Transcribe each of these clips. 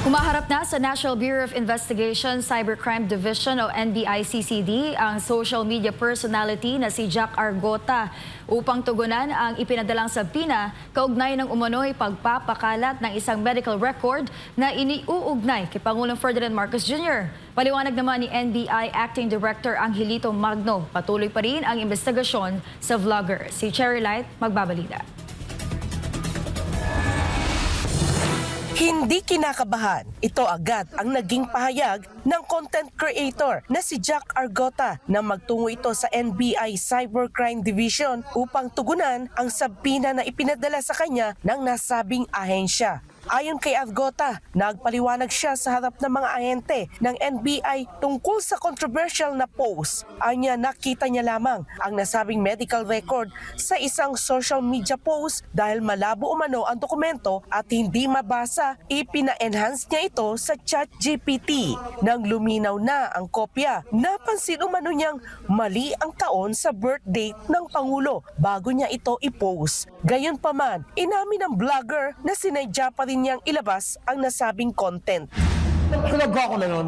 Humaharap na sa National Bureau of Investigation Cybercrime Division o NBI-CCD ang social media personality na si Jack Argota upang tugunan ang ipinadalang sabina kaugnay ng umano'y pagpapakalat ng isang medical record na iniuugnay kay Pangulong Ferdinand Marcos Jr. Paliwanag naman ni NBI Acting Director Angelito Magno, patuloy pa rin ang investigasyon sa vlogger. Si Cherry Light magbabalita. Hindi kinakabahan. Ito agad ang naging pahayag ng content creator na si Jack Argota na magtungo ito sa NBI Cybercrime Division upang tugunan ang sabina na ipinadala sa kanya ng nasabing ahensya. Ayon kay Argota, nagpaliwanag siya sa harap ng mga ahente ng NBI tungkol sa controversial na post. Anya nakita niya lamang ang nasabing medical record sa isang social media post dahil malabo umano ang dokumento at hindi mabasa, ipina-enhance niya ito sa ChatGPT. Nang luminaw na ang kopya, napansin umano niyang mali ang taon sa birth date ng Pangulo bago niya ito i-post. Gayunpaman, inamin ng vlogger na sinadya pa rin niyang ilabas ang nasabing content. Sinagka ko na yun.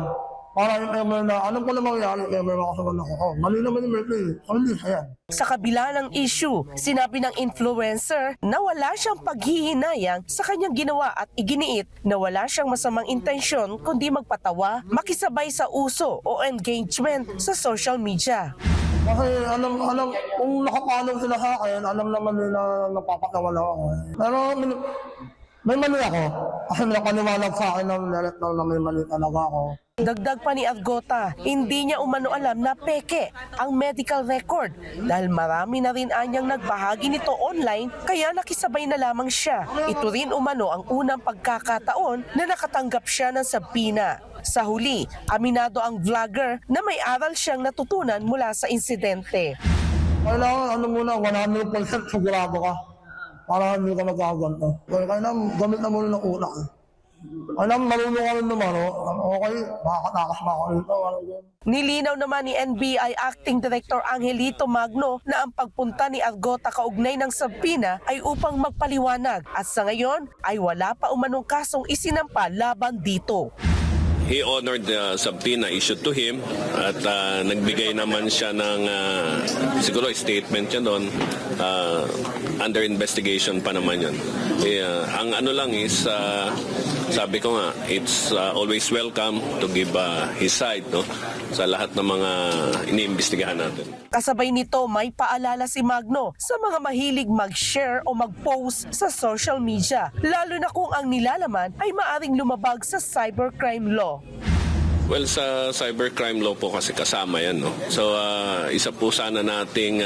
Para alam ko na mangyari, may mga kasalan ako. Mali naman yung birthday. Mali siya yan. Sa kabila ng issue, sinabi ng influencer na wala siyang paghihinayang sa kanyang ginawa at iginiit na wala siyang masamang intensyon kundi magpatawa, makisabay sa uso o engagement sa social media. Kasi alam, kung nakapanaw sila sa akin, alam naman nila na napapatawa lang ako. Pero may mali ako. Kasi nakaniwalag sa akin na may mali talaga ako. Dagdag pa ni Argota, hindi niya umano alam na peke ang medical record dahil marami na rin anyang nagbahagi nito online kaya nakisabay na lamang siya. Ito rin umano ang unang pagkakataon na nakatanggap siya ng sabina. Sa huli, aminado ang vlogger na may aral siyang natutunan mula sa insidente. Kailangan muna, 100% sigurado ka. Para hindi ka magkaganto. Kailangan gamit na muna ng utak. Alam, marunong ka rin naman, okay, makakatakas na ako rito. Nilinaw naman ni NBI Acting Director Angelito Magno na ang pagpunta ni Argota kaugnay ng sabina ay upang magpaliwanag at sa ngayon ay wala pa umanong kasong isinampa laban dito. He honored the subpoena issued to him at nagbigay naman siya ng siguro statement niya doon. Under investigation pa naman yun. Ang ano lang is, sabi ko nga, it's always welcome to give his side, no, sa lahat ng mga iniimbestigahan natin. Kasabay nito may paalala si Magno sa mga mahilig mag-share o mag-post sa social media, lalo na kung ang nilalaman ay maaring lumabag sa cybercrime law. Well, sa cybercrime law po kasi kasama yan, no? So, isa po sana nating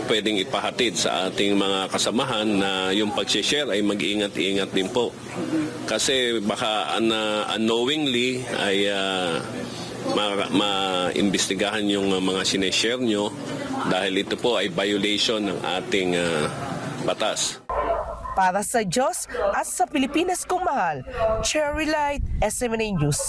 pwedeng ipahatid sa ating mga kasamahan na yung pag-share ay mag-iingat-iingat din po. Kasi baka unknowingly ay maimbestigahan yung mga sineshare nyo dahil ito po ay violation ng ating batas. Para sa Diyos at sa Pilipinas kong mahal, Cherry Light, SMNA News.